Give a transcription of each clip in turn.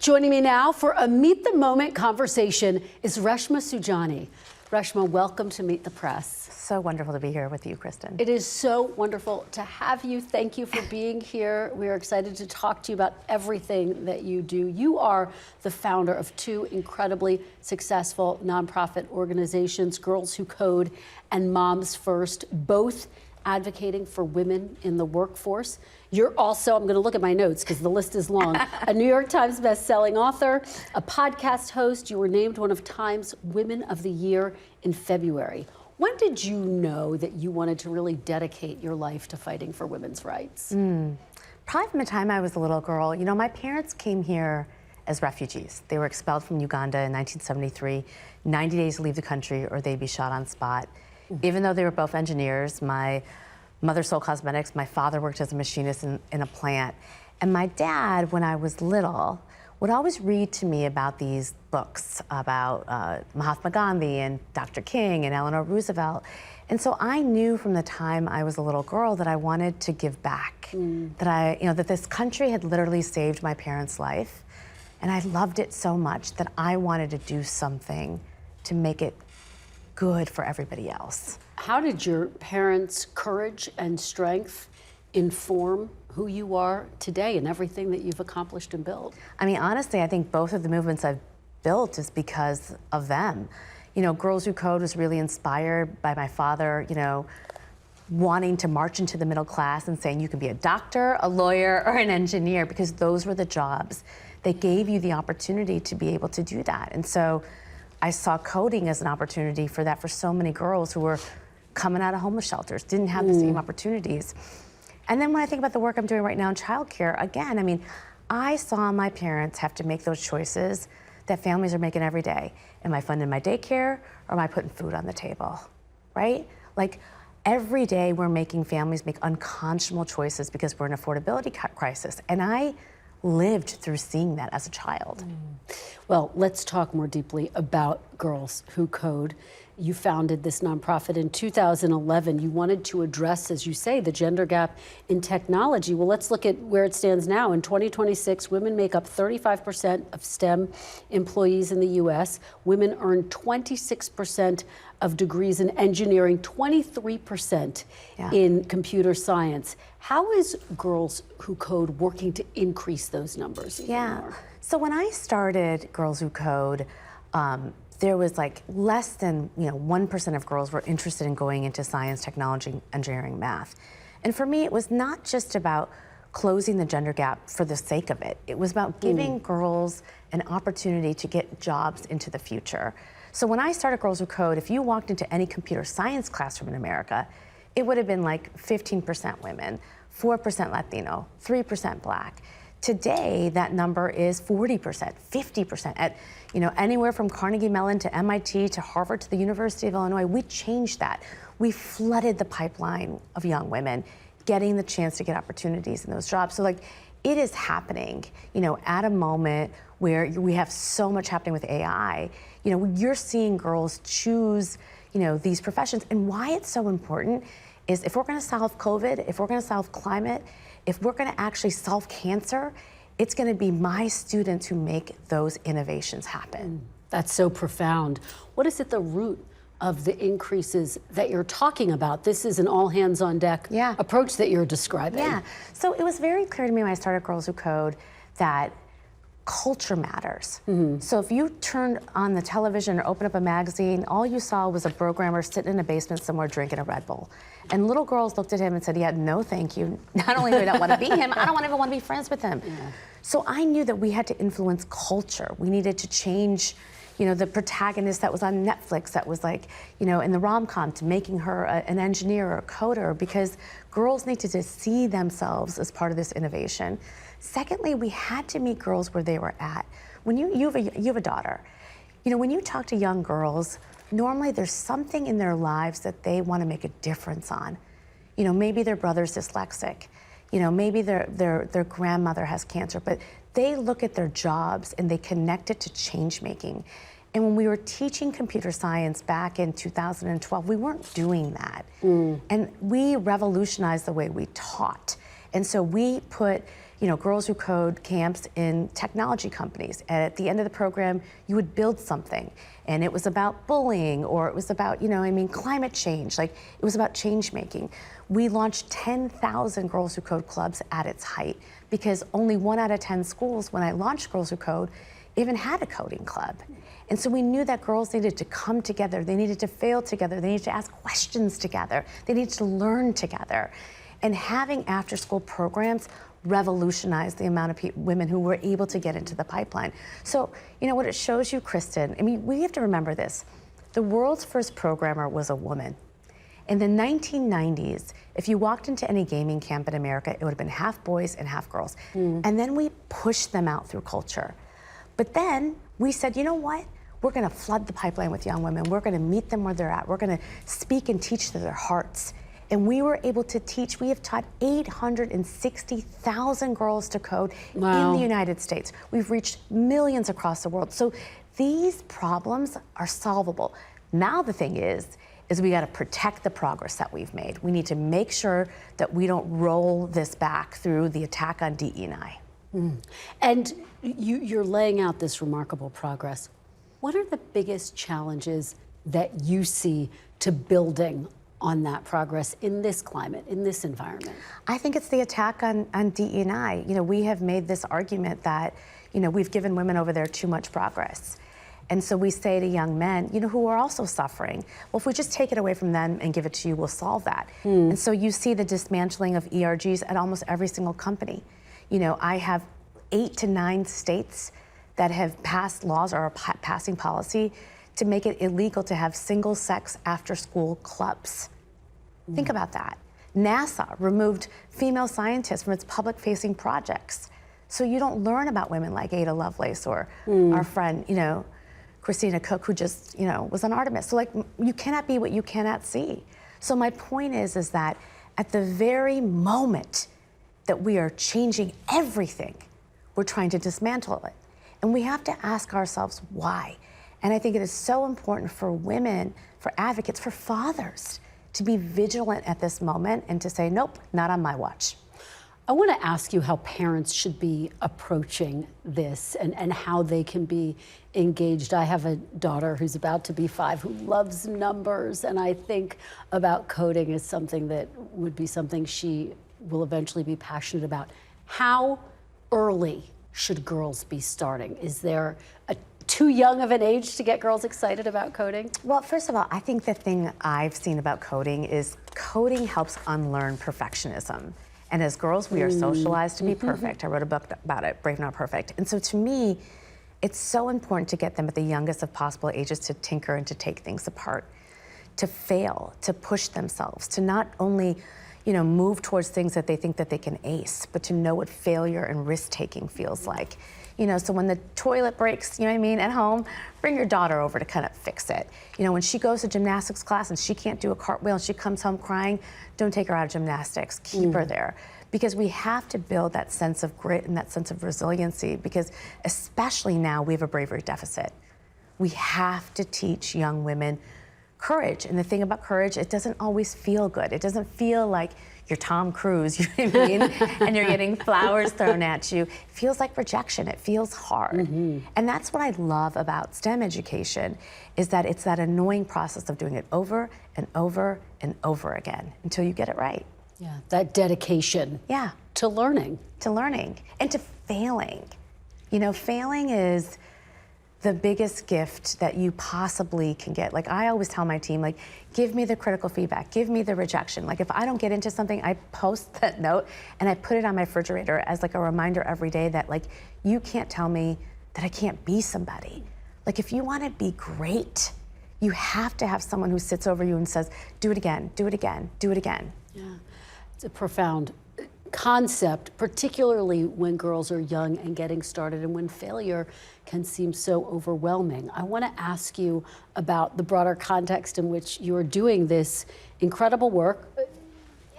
Joining me now for a Meet the Moment conversation is Reshma Saujani. Reshma, welcome to Meet the Press. So wonderful to be here with you, Kristen. It is so wonderful to have you. Thank you for being here. We are excited to talk to you about everything that you do. You are the founder of two incredibly successful nonprofit organizations, Girls Who Code and Moms First, both advocating for women in the workforce. You're also, I'm going to look at my notes because the list is long, a New York Times best-selling author, a podcast host. You were named one of Time's Women of the Year in February. When did you know that you wanted to really dedicate your life to fighting for women's rights? Probably from the time I was a little girl. You know, my parents came here as refugees. They were expelled from Uganda in 1973, 90 days to leave the country or they'd be shot on spot. Even though they were both engineers, my mother sold cosmetics, my father worked as a machinist in a plant. And my dad, when I was little, would always read to me about these books about Mahatma Gandhi and Dr. King and Eleanor Roosevelt. And so I knew from the time I was a little girl that I wanted to give back, that this country had literally saved my parents' life. And I loved it so much that I wanted to do something to make it good for everybody else. How did your parents' courage and strength inform who you are today and everything that you've accomplished and built? I mean, honestly, I think both of the movements I've built is because of them. You know, Girls Who Code was really inspired by my father, wanting to march into the middle class and saying you can be a doctor, a lawyer, or an engineer, because those were the jobs that gave you the opportunity to be able to do that. And so I saw coding as an opportunity for that for so many girls who were coming out of homeless shelters, didn't have the same opportunities. And then when I think about the work I'm doing right now in childcare, again, I mean, I saw my parents have to make those choices that families are making every day. Am I funding my daycare or am I putting food on the table, right? Like every day we're making families make unconscionable choices because we're in an affordability crisis. And I lived through seeing that as a child. Well, let's talk more deeply about Girls Who Code. You founded this nonprofit in 2011. You wanted to address, as you say, the gender gap in technology. Well, let's look at where it stands now. In 2026, women make up 35% of STEM employees in the U.S. Women earn 26% of degrees in engineering, 23% in computer science. How is Girls Who Code working to increase those numbers even more? So when I started Girls Who Code, there was like less than 1% of girls were interested in going into science, technology, engineering, math. And for me, it was not just about closing the gender gap for the sake of it. It was about giving girls an opportunity to get jobs into the future. So when I started Girls Who Code, if you walked into any computer science classroom in America, it would have been like 15% women, 4% Latino, 3% Black. Today, that number is 40%, 50%. At anywhere from Carnegie Mellon to MIT to Harvard to the University of Illinois, we changed that. We flooded the pipeline of young women getting the chance to get opportunities in those jobs. So like, it is happening, at a moment where we have so much happening with AI. You're seeing girls choose, these professions. And why it's so important is if we're gonna solve COVID, if we're gonna solve climate, if we're gonna actually solve cancer, it's gonna be my students who make those innovations happen. That's so profound. What is at the root of the increases that you're talking about? This is an all hands on deck approach that you're describing. Yeah, so it was very clear to me when I started Girls Who Code that culture matters. So if you turned on the television or opened up a magazine, all you saw was a programmer sitting in a basement somewhere drinking a Red Bull. And little girls looked at him and said, yeah, no thank you. Not only do I not want to be him, I don't even want to be friends with him. So I knew that we had to influence culture. We needed to change the protagonist that was on Netflix that was like, in the rom-com, to making her an engineer or a coder, because girls needed to see themselves as part of this innovation. Secondly, we had to meet girls where they were at. When you have a daughter, when you talk to young girls, normally there's something in their lives that they want to make a difference on. Maybe their brother's dyslexic, maybe their grandmother has cancer, but they look at their jobs and they connect it to change making. And when we were teaching computer science back in 2012, we weren't doing that. And we revolutionized the way we taught. And so we put Girls Who Code camps in technology companies. And at the end of the program, you would build something. And it was about bullying, or it was about, climate change. Like, it was about change making. We launched 10,000 Girls Who Code clubs at its height, because only 1 out of 10 schools, when I launched Girls Who Code, even had a coding club. And so we knew that girls needed to come together, they needed to fail together, they needed to ask questions together, they needed to learn together. And having after-school programs revolutionized the amount of women who were able to get into the pipeline. So, what it shows you, Kristen, we have to remember this. The world's first programmer was a woman. In the 1990s, if you walked into any gaming camp in America, it would have been half boys and half girls. And then we pushed them out through culture. But then we said, you know what? We're going to flood the pipeline with young women. We're going to meet them where they're at. We're going to speak and teach to their hearts. And we were able to teach, we have taught 860,000 girls to code in the United States. We've reached millions across the world. So these problems are solvable. Now the thing is we got to protect the progress that we've made. We need to make sure that we don't roll this back through the attack on DE&I. And you're laying out this remarkable progress. What are the biggest challenges that you see to building on that progress in this climate, in this environment? I think it's the attack on DE&I. We have made this argument that, we've given women over there too much progress. And so we say to young men, who are also suffering, well, if we just take it away from them and give it to you, we'll solve that. And so you see the dismantling of ERGs at almost every single company. I have 8 to 9 states that have passed laws or are passing policy to make it illegal to have single-sex after-school clubs. Think about that. NASA removed female scientists from its public-facing projects. So you don't learn about women like Ada Lovelace or our friend, Christina Cook, who just, was on Artemis. So, you cannot be what you cannot see. So my point is that at the very moment that we are changing everything, we're trying to dismantle it. And we have to ask ourselves why. And I think it is so important for women, for advocates, for fathers to be vigilant at this moment and to say, nope, not on my watch. I want to ask you how parents should be approaching this and how they can be engaged. I have a daughter who's about to be 5 who loves numbers, and I think about coding as something that would be something she will eventually be passionate about. How early should girls be starting? Is there too young of an age to get girls excited about coding? Well, first of all, I think the thing I've seen about coding is coding helps unlearn perfectionism. And as girls, we are socialized to be perfect. I wrote a book about it, Brave Not Perfect. And so to me, it's so important to get them at the youngest of possible ages to tinker and to take things apart, to fail, to push themselves, to not only move towards things that they think that they can ace, but to know what failure and risk-taking feels like. So when the toilet breaks, at home, bring your daughter over to kind of fix it. When she goes to gymnastics class and she can't do a cartwheel and she comes home crying, don't take her out of gymnastics, keep her there. Because we have to build that sense of grit and that sense of resiliency, because especially now we have a bravery deficit. We have to teach young women courage. And the thing about courage, it doesn't always feel good. It doesn't feel like you're Tom Cruise, and you're getting flowers thrown at you. It feels like rejection. It feels hard. And that's what I love about STEM education, is that it's that annoying process of doing it over and over and over again until you get it right. Yeah, that dedication. Yeah. To learning. To learning and to failing. Failing is the biggest gift that you possibly can get. I always tell my team, give me the critical feedback, give me the rejection. If I don't get into something, I post that note and I put it on my refrigerator as a reminder every day that you can't tell me that I can't be somebody. If you want to be great, you have to have someone who sits over you and says, do it again, do it again, do it again. Yeah, it's a profound concept, particularly when girls are young and getting started and when failure can seem so overwhelming. I want to ask you about the broader context in which you're doing this incredible work.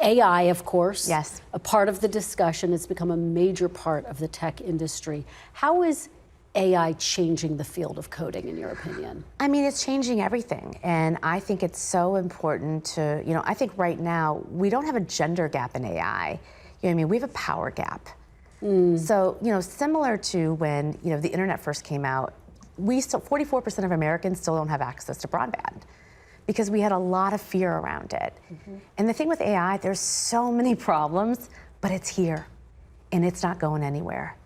AI, of course, yes, a part of the discussion. It's become a major part of the tech industry. How is AI changing the field of coding, in your opinion? It's changing everything. And I think it's so important to, I think right now we don't have a gender gap in AI. We have a power gap. So, similar to when, the internet first came out, 44% of Americans still don't have access to broadband because we had a lot of fear around it. And the thing with AI, there's so many problems, but it's here and it's not going anywhere.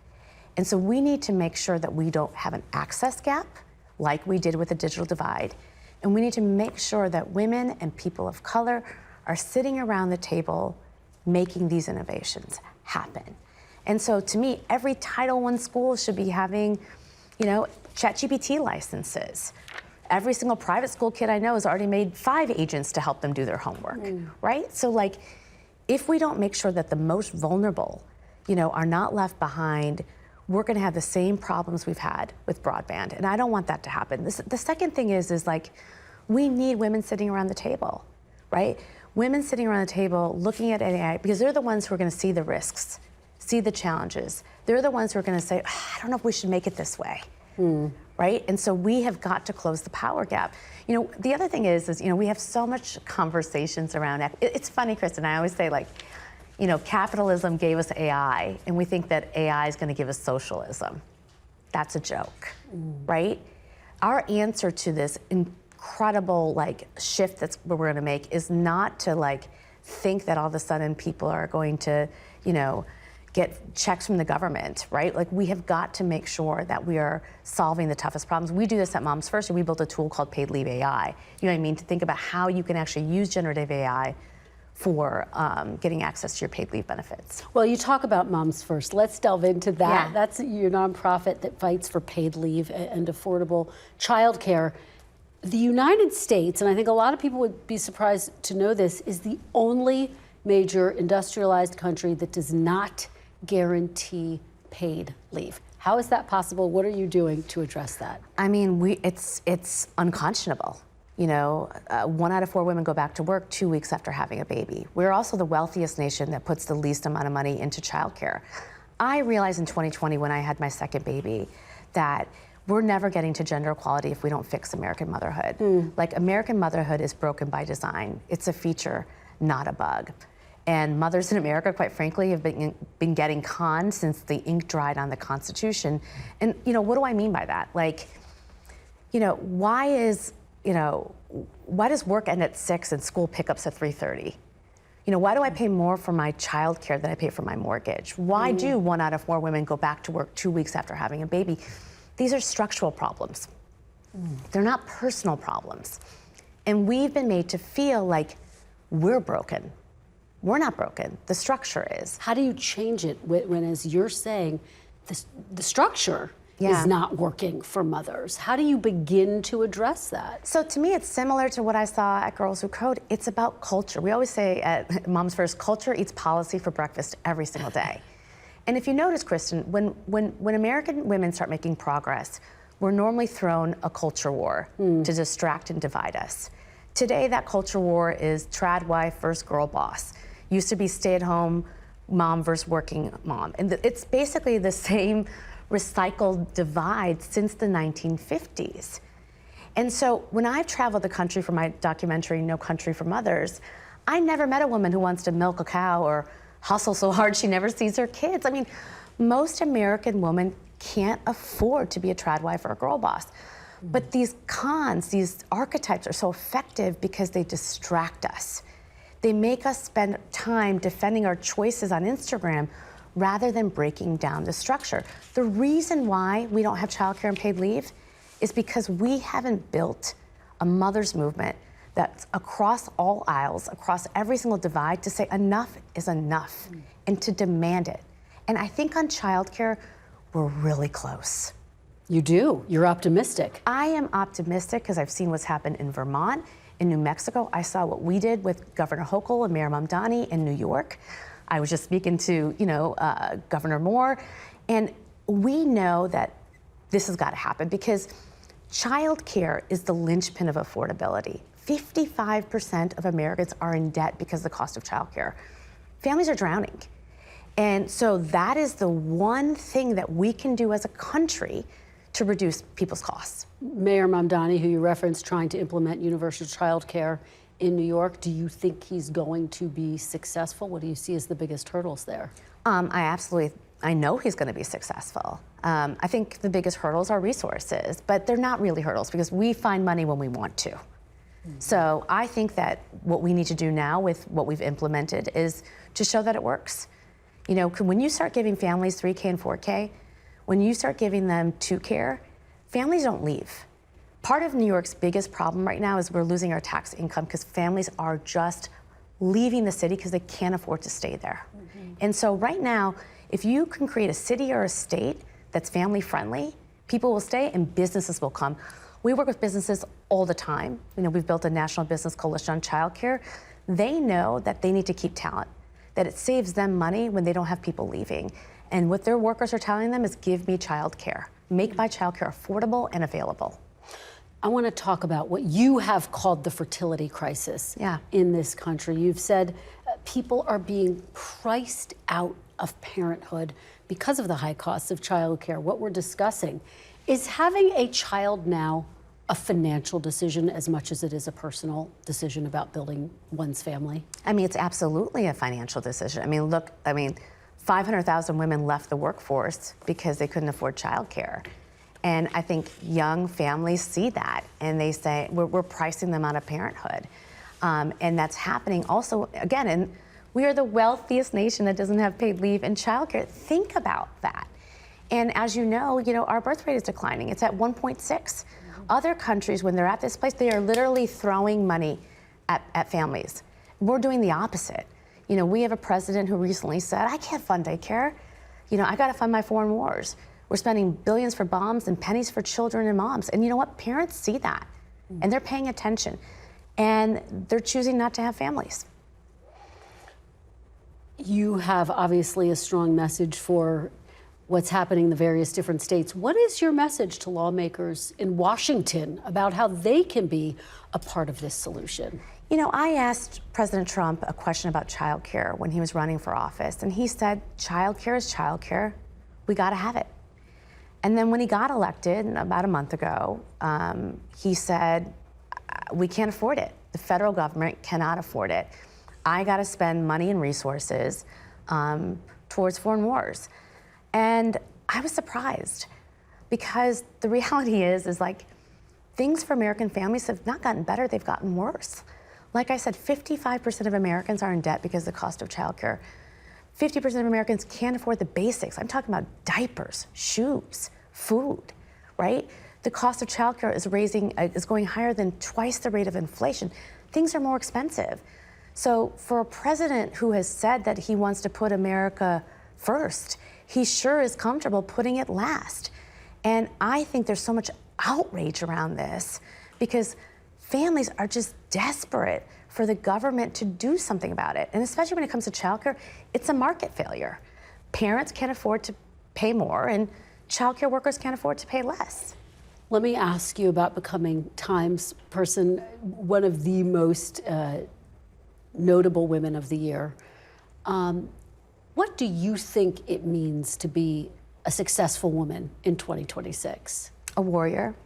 And so we need to make sure that we don't have an access gap like we did with the digital divide. And we need to make sure that women and people of color are sitting around the table making these innovations happen. And so to me, every Title I school should be having, ChatGPT licenses. Every single private school kid I know has already made 5 agents to help them do their homework, right? So if we don't make sure that the most vulnerable, are not left behind, we're gonna have the same problems we've had with broadband. And I don't want that to happen. The second thing is we need women sitting around the table, right? Women sitting around the table looking at AI, because they're the ones who are gonna see the risks, see the challenges. They're the ones who are gonna say, I don't know if we should make it this way, right? And so we have got to close the power gap. The other thing is we have so much conversations around, it's funny, Kristen, I always say capitalism gave us AI, and we think that AI is gonna give us socialism. That's a joke, right? Our answer to this incredible shift that's what we're gonna make is not to think that all of a sudden people are going to, get checks from the government, right? We have got to make sure that we are solving the toughest problems. We do this at Moms First, and we built a tool called Paid Leave AI. You know what I mean? To think about how you can actually use generative AI for getting access to your paid leave benefits. Well, you talk about Moms First. Let's delve into that. Yeah. That's your nonprofit that fights for paid leave and affordable childcare. The United States, and I think a lot of people would be surprised to know this, is the only major industrialized country that does not guarantee paid leave. How is that possible? What are you doing to address that? I mean, it's unconscionable. 1 out of 4 women go back to work 2 weeks after having a baby. We're also the wealthiest nation that puts the least amount of money into childcare. I realized in 2020 when I had my second baby that we're never getting to gender equality if we don't fix American motherhood. American motherhood is broken by design. It's a feature, not a bug. And mothers in America, quite frankly, have been getting conned since the ink dried on the Constitution. And what do I mean by that? Why does work end at 6 and school pickups at 3:30? Why do I pay more for my child care than I pay for my mortgage? Why do 1 out of 4 women go back to work 2 weeks after having a baby? These are structural problems. They're not personal problems. And we've been made to feel like we're broken. We're not broken. The structure is. How do you change it when as you're saying, the structure is not working for mothers? How do you begin to address that? So to me, it's similar to what I saw at Girls Who Code. It's about culture. We always say at Moms First, culture eats policy for breakfast every single day. And if you notice, Kristen, when American women start making progress, we're normally thrown a culture war to distract and divide us. Today, that culture war is trad wife versus girl boss. Used to be stay-at-home mom versus working mom. And it's basically the same recycled divide since the 1950s. And so when I've traveled the country for my documentary, No Country for Mothers, I never met a woman who wants to milk a cow or hustle so hard she never sees her kids. I mean, most American women can't afford to be a trad wife or a girl boss. But these cons, these archetypes are so effective because they distract us. They make us spend time defending our choices on Instagram rather than breaking down the structure. The reason why we don't have childcare and paid leave is because we haven't built a mother's movement that's across all aisles, across every single divide, to say enough is enough and to demand it. And I think on childcare, we're really close. You do. You're optimistic. I am optimistic because I've seen what's happened in Vermont, in New Mexico. I saw what we did with Governor Hochul and Mayor Mamdani in New York. I was just speaking to, Governor Moore, and we know that this has got to happen because childcare is the linchpin of affordability. 55% of Americans are in debt because of the cost of childcare. Families are drowning. And so that is the one thing that we can do as a country to reduce people's costs. Mayor Mamdani, who you referenced, trying to implement universal child care in New York, do you think he's going to be successful? What do you see as the biggest hurdles there? I absolutely I know he's going to be successful. I think the biggest hurdles are resources, but they're not really hurdles because we find money when we want to. So I think that what we need to do now with what we've implemented is to show that it works. You know, when you start giving families 3K and 4K, when you start giving them 2Care, families don't leave. Part of New York's biggest problem right now is we're losing our tax income because families are just leaving the city because they can't afford to stay there. And so right now, if you can create a city or a state that's family friendly, people will stay and businesses will come. We work with businesses all the time. You know, we've built a national business coalition on childcare. They know that they need to keep talent, that it saves them money when they don't have people leaving. And what their workers are telling them is give me childcare. Make my childcare affordable and available. I want to talk about what you have called the fertility crisis Yeah. in this country. You've said people are being priced out of parenthood because of the high costs of childcare. What we're discussing is having a child now a financial decision as much as it is a personal decision about building one's family? I mean, it's absolutely a financial decision. I mean, look, 500,000 women left the workforce because they couldn't afford childcare. And I think young families see that and they say, we're pricing them out of parenthood. And that's happening also, again, and we are the wealthiest nation that doesn't have paid leave in childcare. Think about that. And as you know, our birth rate is declining. It's at 1.6. Other countries, when they're at this place, they are literally throwing money at families. We're doing the opposite. We have a president who recently said, I can't fund daycare. I got to fund my foreign wars. We're spending billions for bombs and pennies for children and moms. And you know what? Parents see that, and they're paying attention, and they're choosing not to have families. You have obviously a strong message for what's happening in the various different states. What is your message to lawmakers in Washington about how they can be a part of this solution? I asked President Trump a question about childcare when he was running for office, and he said, childcare is childcare. We got to have it. And then when he got elected about a month ago, he said, we can't afford it. The federal government cannot afford it. I got to spend money and resources towards foreign wars. And I was surprised because the reality is like things for American families have not gotten better, they've gotten worse. Like I said, 55% of Americans are in debt because of the cost of childcare. 50% of Americans can't afford the basics. I'm talking about diapers, shoes, food, right? The cost of childcare is going higher than twice the rate of inflation. Things are more expensive. So for a president who has said that he wants to put America first, he sure is comfortable putting it last. And I think there's so much outrage around this because families are just desperate for the government to do something about it. And especially when it comes to childcare, it's a market failure. Parents can't afford to pay more and childcare workers can't afford to pay less. Let me ask you about becoming Times person, one of the most notable women of the year. What do you think it means to be a successful woman in 2026? A warrior,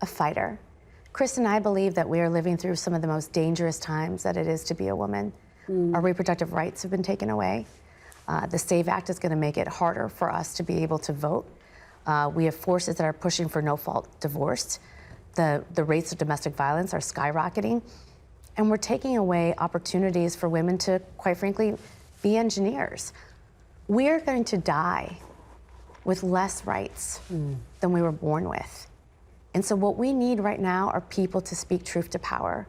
a fighter. Chris and I believe that we are living through some of the most dangerous times that it is to be a woman. Our reproductive rights have been taken away. The SAVE Act is going to make it harder for us to be able to vote. We have forces that are pushing for no-fault divorce. The rates of domestic violence are skyrocketing. And we're taking away opportunities for women to, quite frankly, be engineers. We're going to die with less rights than we were born with. And so what we need right now are people to speak truth to power,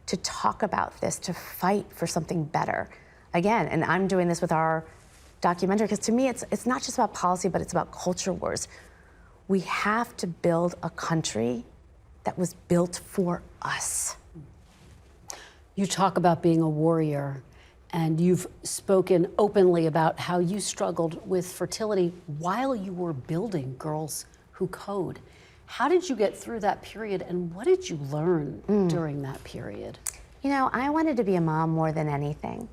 to talk about this, to fight for something better. Again, and I'm doing this with our documentary, because to me, it's not just about policy, but it's about culture wars. We have to build a country that was built for us. You talk about being a warrior, and you've spoken openly about how you struggled with fertility while you were building Girls Who Code. How did you get through that period, and what did you learn during that period? I wanted to be a mom more than anything,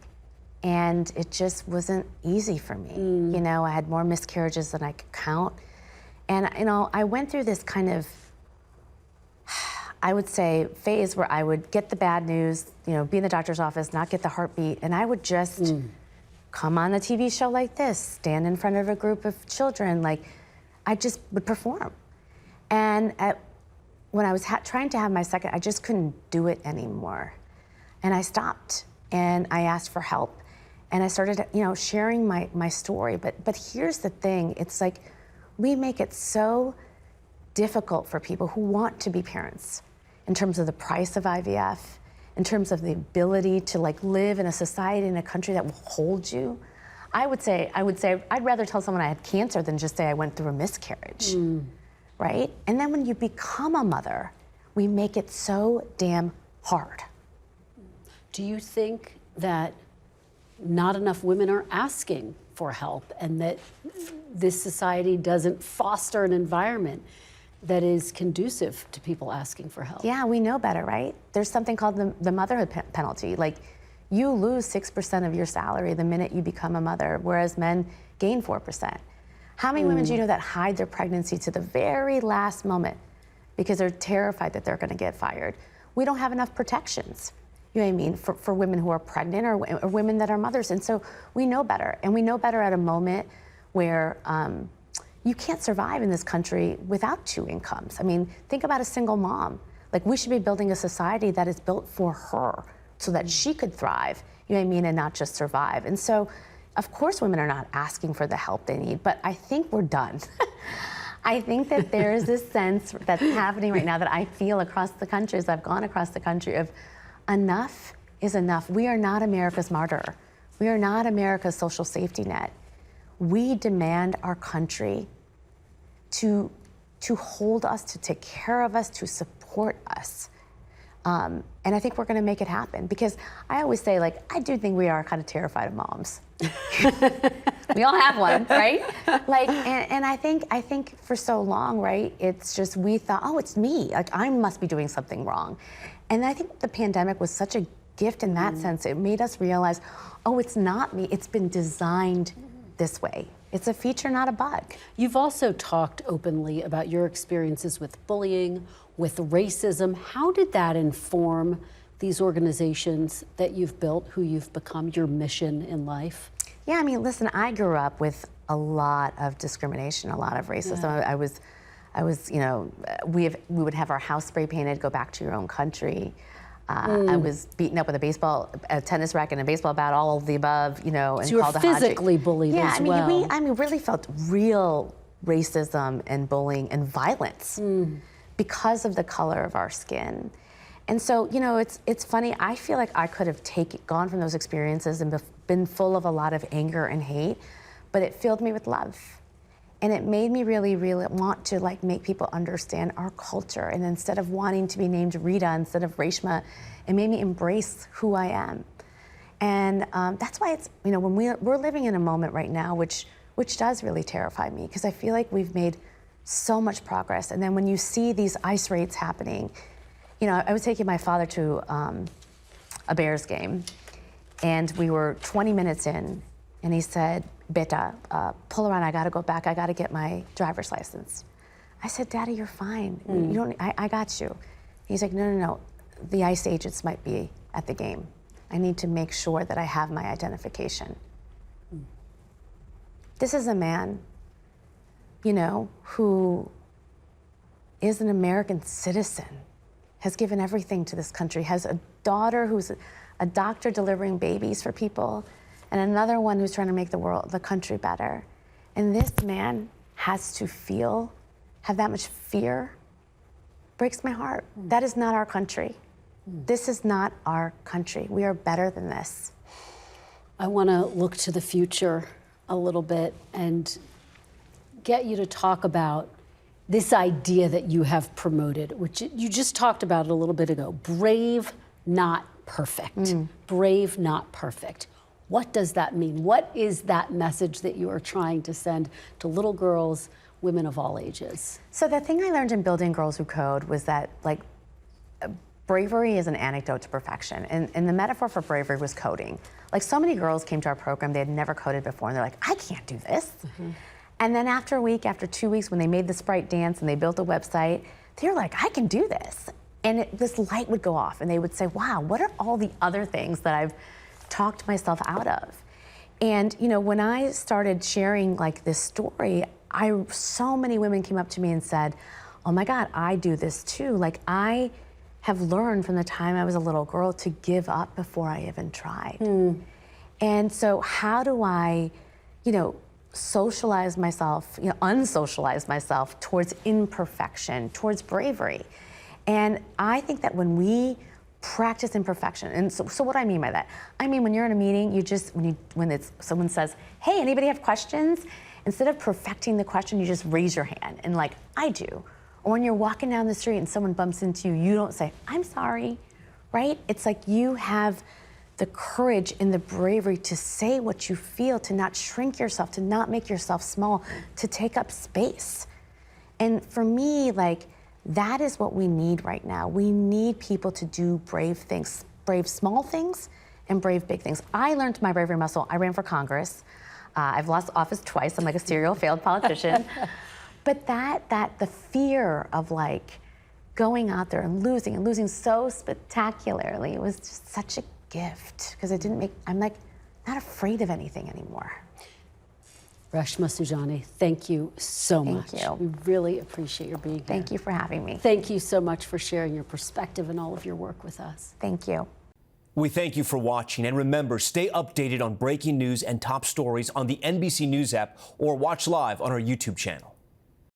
and it just wasn't easy for me. I had more miscarriages than I could count. And, I went through this kind of, I would say, phase where I would get the bad news, be in the doctor's office, not get the heartbeat, and I would just come on a TV show like this, stand in front of a group of children, like I just would perform. And when I was trying to have my second, I just couldn't do it anymore. And I stopped and I asked for help. And I started, sharing my story. But here's the thing, it's like we make it so difficult for people who want to be parents in terms of the price of IVF, in terms of the ability to live in a society, in a country that will hold you. I would say I'd rather tell someone I had cancer than just say I went through a miscarriage, right? And then when you become a mother, we make it so damn hard. Do you think that not enough women are asking for help and that this society doesn't foster an environment that is conducive to people asking for help? Yeah, we know better, right? There's something called the motherhood penalty. You lose 6% of your salary the minute you become a mother, whereas men gain 4%. How many women do you know that hide their pregnancy to the very last moment because they're terrified that they're gonna get fired? We don't have enough protections, you know what I mean, for women who are pregnant or women that are mothers. And so we know better, and we know better at a moment where you can't survive in this country without 2 incomes. I mean, think about a single mom. We should be building a society that is built for her so that she could thrive, you know what I mean, and not just survive. And so, of course, women are not asking for the help they need, but I think we're done. I think that there is this sense that's happening right now that I feel across the country as I've gone across the country of enough is enough. We are not America's martyr. We are not America's social safety net. We demand our country to hold us, to take care of us, to support us. And I think we're gonna make it happen, because I always say, I do think we are kind of terrified of moms. We all have one, right? And I think for so long, right, it's just we thought, oh, it's me, I must be doing something wrong. And I think the pandemic was such a gift in that sense. It made us realize, oh, it's not me, it's been designed this way. It's a feature, not a bug. You've also talked openly about your experiences with bullying, with racism. How did that inform these organizations that you've built, who you've become, your mission in life? Yeah, I mean, listen, I grew up with a lot of discrimination, a lot of racism. Yeah. I was, we would have our house spray painted, go back to your own country. I was beaten up with a tennis racket and a baseball bat, all of the above, and so you were physically bullied as well. I mean, really felt real racism and bullying and violence because of the color of our skin. And so, it's funny. I feel like I could have gone from those experiences and been full of a lot of anger and hate, but it filled me with love. And it made me really, really want to make people understand our culture. And instead of wanting to be named Rita instead of Reshma, it made me embrace who I am. And that's why it's, when we're living in a moment right now, which does really terrify me, because I feel like we've made so much progress. And then when you see these ICE raids happening, I was taking my father to a Bears game, and we were 20 minutes in, and he said, Beta, pull around, I gotta go back, I gotta get my driver's license. I said, Daddy, you're fine. You don't, I got you. He's like, no, the ICE agents might be at the game. I need to make sure that I have my identification. This is a man, who is an American citizen, has given everything to this country, has a daughter who's a doctor delivering babies for people, and another one who's trying to make the country better. And this man has to have that much fear. Breaks my heart. That is not our country. This is not our country. We are better than this. I want to look to the future a little bit and get you to talk about this idea that you have promoted, which you just talked about it a little bit ago. Brave, not perfect. Brave, not perfect. What does that mean? What is that message that you are trying to send to little girls, women of all ages? So the thing I learned in building Girls Who Code was that bravery is an antidote to perfection. And the metaphor for bravery was coding. So many girls came to our program, they had never coded before, and they're like, I can't do this. And then after a week, after 2 weeks, when they made the Sprite dance and they built a website, they were like, I can do this. And this light would go off, and they would say, wow, what are all the other things that I've talked myself out of? And when I started sharing like this story, so many women came up to me and said, "Oh my God, I do this too. Like I have learned from the time I was a little girl to give up before I even tried." And so how do I, socialize myself, unsocialize myself towards imperfection, towards bravery? And I think that when we practice imperfection, and so what I mean by that, I mean when you're in a meeting, when someone says, "Hey, anybody have questions?" Instead of perfecting the question, you just raise your hand and like, "I do." Or when you're walking down the street and someone bumps into you, you don't say, "I'm sorry," right? It's like you have the courage and the bravery to say what you feel, to not shrink yourself, to not make yourself small, to take up space. And for me, like, that is what we need right now. We need people to do brave things, brave small things and brave big things. I learned my bravery muscle. I ran for Congress. I've lost office twice. I'm like a serial failed politician. But the fear of like going out there and losing so spectacularly was just such a gift because I'm like not afraid of anything anymore. Reshma Saujani, thank you so much. Thank you. We really appreciate your being here. Thank you for having me. Thank you so much for sharing your perspective and all of your work with us. Thank you. We thank you for watching, and remember, stay updated on breaking news and top stories on the NBC News app or watch live on our YouTube channel.